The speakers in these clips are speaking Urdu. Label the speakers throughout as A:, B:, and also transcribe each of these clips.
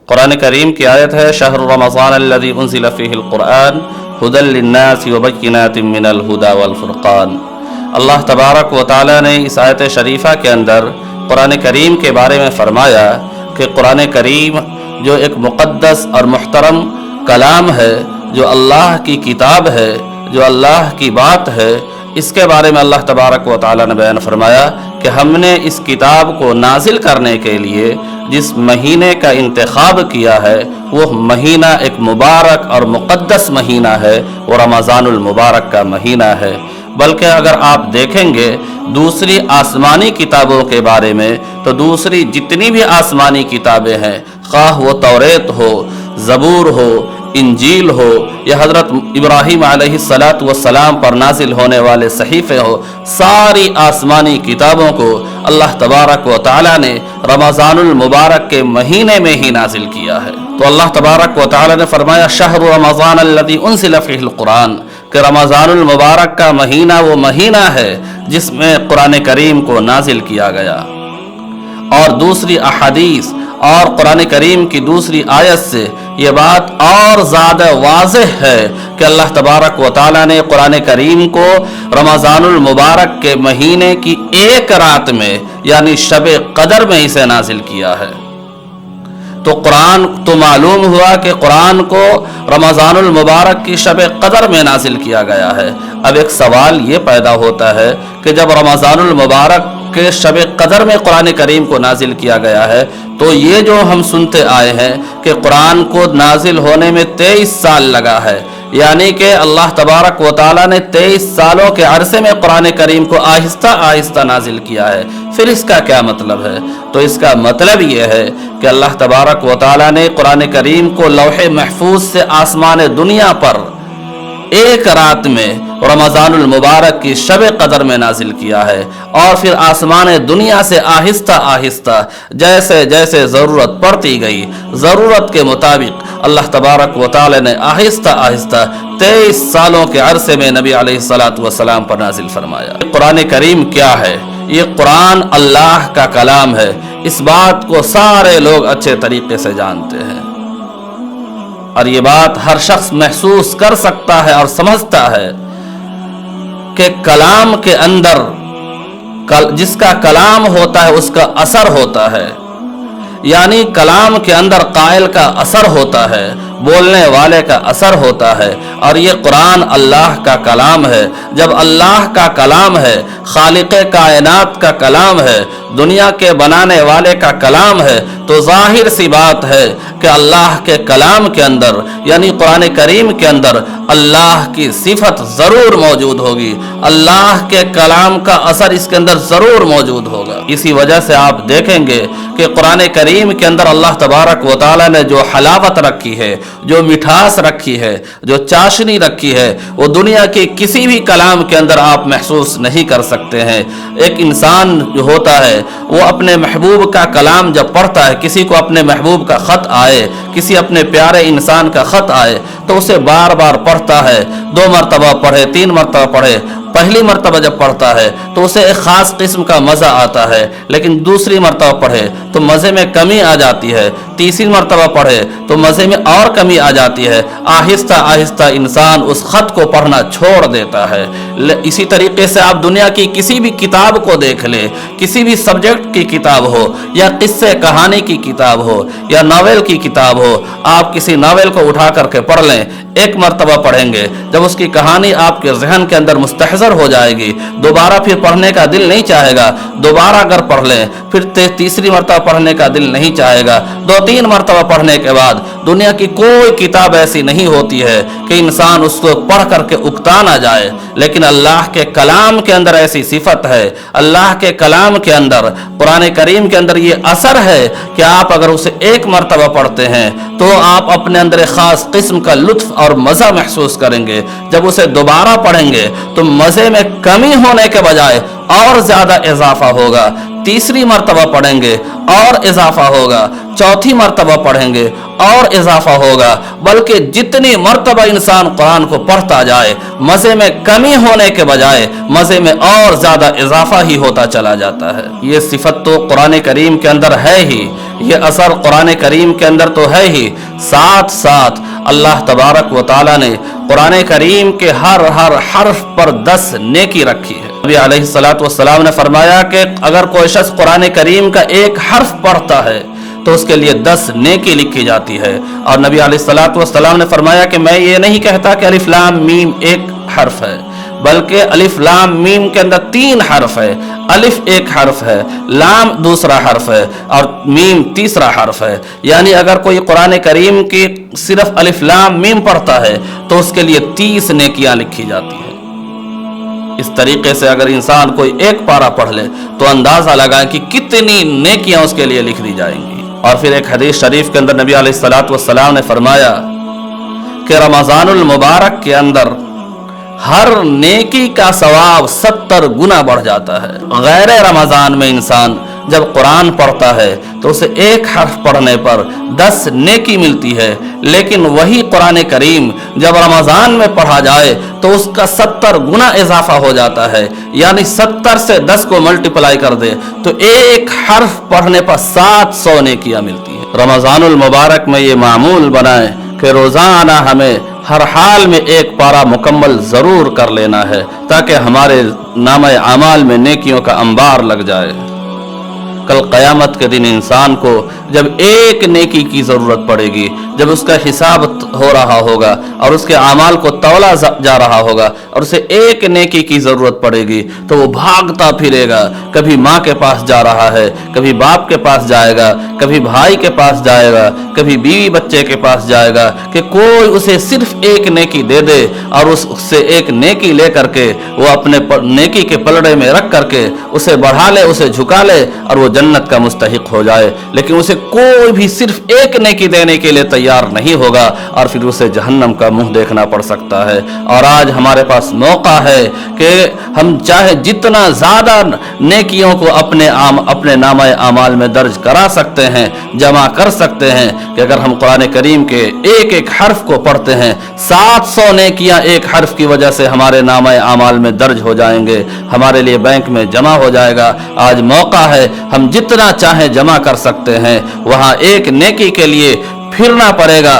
A: قرآن کریم کی آیت ہے شہر رمضان الذی انزل فیہ القرآن ھدی للناس وبینات من الھدی والفرقان۔ اللہ تبارک و تعالیٰ نے اس آیت شریفہ کے اندر قرآن کریم کے بارے میں فرمایا کہ قرآن کریم جو ایک مقدس اور محترم کلام ہے، جو اللہ کی کتاب ہے، جو اللہ کی بات ہے، اس کے بارے میں اللہ تبارک و تعالیٰ نے بیان فرمایا کہ ہم نے اس کتاب کو نازل کرنے کے لیے جس مہینے کا انتخاب کیا ہے وہ مہینہ ایک مبارک اور مقدس مہینہ ہے، وہ رمضان المبارک کا مہینہ ہے۔ بلکہ اگر آپ دیکھیں گے دوسری آسمانی کتابوں کے بارے میں تو دوسری جتنی بھی آسمانی کتابیں ہیں، خواہ وہ توریت ہو، زبور ہو، انجیل ہو یا حضرت ابراہیم علیہ السلام پر نازل ہونے والے صحیفے ہو، ساری آسمانی کتابوں کو اللہ تبارک و تعالیٰ نے رمضان المبارک کے مہینے میں ہی نازل کیا ہے۔ تو اللہ تبارک و تعالیٰ نے فرمایا شہر رمضان الذی انزل فیہ القرآن، کہ رمضان المبارک کا مہینہ وہ مہینہ ہے جس میں قرآن کریم کو نازل کیا گیا۔ اور دوسری احادیث اور قرآن کریم کی دوسری آیت سے یہ بات اور زیادہ واضح ہے کہ اللہ تبارک و تعالیٰ نے قرآن کریم کو رمضان المبارک کے مہینے کی ایک رات میں یعنی شب قدر میں اسے نازل کیا ہے۔ تو معلوم ہوا کہ قرآن کو رمضان المبارک کی شب قدر میں نازل کیا گیا ہے۔ اب ایک سوال یہ پیدا ہوتا ہے کہ جب رمضان المبارک کے شب قدر میں قرآن کریم کو نازل کیا گیا ہے تو یہ جو ہم سنتے آئے ہیں کہ قرآن کو نازل ہونے میں 23 سال لگا ہے، یعنی کہ اللہ تبارک و تعالیٰ نے 23 سالوں کے عرصے میں قرآن کریم کو آہستہ آہستہ نازل کیا ہے، پھر اس کا کیا مطلب ہے؟ تو اس کا مطلب یہ ہے کہ اللہ تبارک و تعالیٰ نے قرآن کریم کو لوح محفوظ سے آسمان دنیا پر ایک رات میں رمضان المبارک کی شب قدر میں نازل کیا ہے، اور پھر آسمان دنیا سے آہستہ آہستہ جیسے جیسے ضرورت پڑتی گئی، ضرورت کے مطابق اللہ تبارک و تعالی نے آہستہ آہستہ 23 سالوں کے عرصے میں نبی علیہ السلام پر نازل فرمایا۔ قرآن کریم کیا ہے؟ یہ قرآن اللہ کا کلام ہے، اس بات کو سارے لوگ اچھے طریقے سے جانتے ہیں، اور یہ بات ہر شخص محسوس کر سکتا ہے اور سمجھتا ہے کہ کلام کے اندر جس کا کلام ہوتا ہے اس کا اثر ہوتا ہے، یعنی کلام کے اندر قائل کا اثر ہوتا ہے، بولنے والے کا اثر ہوتا ہے، اور یہ قرآن اللہ کا کلام ہے۔ جب اللہ کا کلام ہے، خالق کائنات کا کلام ہے، دنیا کے بنانے والے کا کلام ہے، تو ظاہر سی بات ہے کہ اللہ کے کلام کے اندر یعنی قرآن کریم کے اندر اللہ کی صفت ضرور موجود ہوگی، اللہ کے کلام کا اثر اس کے اندر ضرور موجود ہوگا۔ اسی وجہ سے آپ دیکھیں گے کہ قرآن کریم کے اندر اللہ تبارک و تعالیٰ نے جو حلاوت رکھی ہے، جو مٹھاس رکھی ہے، جو چاشنی رکھی ہے، وہ دنیا کے کسی بھی کلام کے اندر آپ محسوس نہیں کر سکتے ہیں۔ ایک انسان جو ہوتا ہے وہ اپنے محبوب کا کلام جب پڑھتا ہے، کسی کو اپنے محبوب کا خط آئے، کسی اپنے پیارے انسان کا خط آئے تو اسے بار بار پڑھتا ہے، 2 مرتبہ پڑھے، 3 مرتبہ پڑھے۔ پہلی مرتبہ جب پڑھتا ہے تو اسے ایک خاص قسم کا مزہ آتا ہے، لیکن دوسری مرتبہ پڑھے تو مزے میں کمی آ جاتی ہے، تیسری مرتبہ پڑھے تو مزے میں اور کمی آ جاتی ہے، آہستہ آہستہ انسان اس خط کو پڑھنا چھوڑ دیتا ہے۔ اسی طریقے سے آپ دنیا کی کسی بھی کتاب کو دیکھ لیں، کسی بھی سبجیکٹ کی کتاب ہو یا قصے کہانی کی کتاب ہو یا ناول کی کتاب ہو، آپ کسی ناول کو اٹھا کر کے پڑھ لیں، ایک مرتبہ پڑھیں گے، جب اس کی کہانی آپ کے ذہن کے اندر مستحضر ہو جائے گی، دوبارہ پھر پڑھنے کا دل نہیں چاہے گا، دوبارہ اگر پڑھ لیں پھر تیسری مرتبہ پڑھنے کا دل نہیں چاہے گا، 2-3 مرتبہ پڑھنے کے بعد دنیا کی کوئی کتاب ایسی نہیں ہوتی ہے کہ انسان اس کو پڑھ کر کے اکتا نہ جائے، لیکن اللہ کے کلام کے اندر ایسی صفت ہے، اللہ کے کلام کے اندر قرآن کریم کے اندر یہ اثر ہے کہ آپ اگر اسے ایک مرتبہ پڑھتے ہیں تو آپ اپنے اندر ایک خاص قسم کا لطف اور مزہ محسوس کریں گے، جب اسے دوبارہ پڑھیں گے تو مزے میں کمی ہونے کے بجائے اور زیادہ اضافہ ہوگا, تیسری مرتبہ پڑھیں گے اور اضافہ ہوگا, چوتھی مرتبہ پڑھیں گے اور اضافہ ہوگا, بلکہ جتنی مرتبہ انسان قرآن کو پڑھتا جائے مزے میں کمی ہونے کے بجائے مزے میں اور زیادہ اضافہ ہی ہوتا چلا جاتا ہے. یہ صفت تو قرآن کریم کے اندر ہے ہی, یہ اثر قرآن کریم کے اندر تو ہے ہی, ساتھ ساتھ اللہ تبارک و تعالیٰ نے قرآن کریم کے ہر حرف پر 10 نیکی رکھی ہے. نبی علیہ الصلوۃ والسلام نے فرمایا کہ اگر کوئی شخص قرآن کریم کا ایک حرف پڑھتا ہے تو اس کے لیے 10 نیکی لکھی جاتی ہے. اور نبی علیہ الصلوۃ والسلام نے فرمایا کہ میں یہ نہیں کہتا کہ الف لام میم ایک حرف ہے, بلکہ الف لام میم کے اندر 3 حرف ہے. الف ایک حرف ہے, لام دوسرا حرف ہے اور میم تیسرا حرف ہے. یعنی اگر کوئی قرآن کریم کی صرف الف لام میم پڑھتا ہے تو اس کے لیے 30 نیکیاں لکھی جاتی ہیں. اس طریقے سے اگر انسان کوئی ایک پارہ پڑھ لے تو اندازہ لگائیں کہ کتنی نیکیاں اس کے لیے لکھ دی جائیں گی. اور پھر ایک حدیث شریف کے اندر نبی علیہ الصلوۃ والسلام نے فرمایا کہ رمضان المبارک کے اندر ہر نیکی کا ثواب 70 گنا بڑھ جاتا ہے. غیر رمضان میں انسان جب قرآن پڑھتا ہے تو اسے ایک حرف پڑھنے پر 10 نیکی ملتی ہے, لیکن وہی قرآن کریم جب رمضان میں پڑھا جائے تو اس کا 70 گنا اضافہ ہو جاتا ہے. یعنی 70 سے 10 کو ملٹیپلائی کر دے تو ایک حرف پڑھنے پر 700 نیکیاں ملتی ہیں. رمضان المبارک میں یہ معمول بنائیں کہ روزانہ ہمیں ہر حال میں ایک پارہ مکمل ضرور کر لینا ہے تاکہ ہمارے نامہ اعمال میں نیکیوں کا انبار لگ جائے. کل قیامت کے دن انسان کو جب ایک نیکی کی ضرورت پڑے گی, جب اس کا حساب ہو رہا ہوگا اور اس کے اعمال کو تولا جا رہا ہوگا اور اسے ایک نیکی کی ضرورت پڑے گی تو وہ بھاگتا پھرے گا. کبھی ماں کے پاس جا رہا ہے, کبھی باپ کے پاس جائے گا, کبھی بھائی کے پاس جائے گا, کبھی بیوی بچے کے پاس جائے گا کہ کوئی اسے صرف ایک نیکی دے دے اور اس سے ایک نیکی لے کر کے وہ اپنے نیکی کے پلڑے میں رکھ کر کے اسے بڑھا لے, اسے جھکا لے اور وہ جنت کا مستحق ہو جائے. لیکن اسے کوئی بھی صرف ایک نیکی دینے کے لیے تیار نہیں ہوگا اور پھر اسے جہنم کا منہ دیکھنا پڑ سکتا ہے. اور آج ہمارے پاس موقع ہے کہ ہم چاہے جتنا زیادہ نیکیوں کو اپنے نامہ اعمال میں درج کرا سکتے ہیں, جمع کر سکتے ہیں, کہ اگر ہم قرآن کریم کے ایک ایک حرف کو پڑھتے ہیں 700 نیکیاں ایک حرف کی وجہ سے ہمارے نامہ اعمال میں درج ہو جائیں گے, ہمارے لیے بینک میں جمع ہو جائے گا. آج موقع ہے, ہم جتنا چاہیں جمع کر سکتے ہیں. وہاں ایک نیکی کے لیے پھرنا پڑے گا,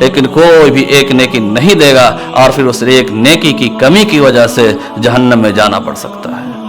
A: لیکن کوئی بھی ایک نیکی نہیں دے گا اور پھر اس ایک نیکی کی کمی کی وجہ سے جہنم میں جانا پڑ سکتا ہے.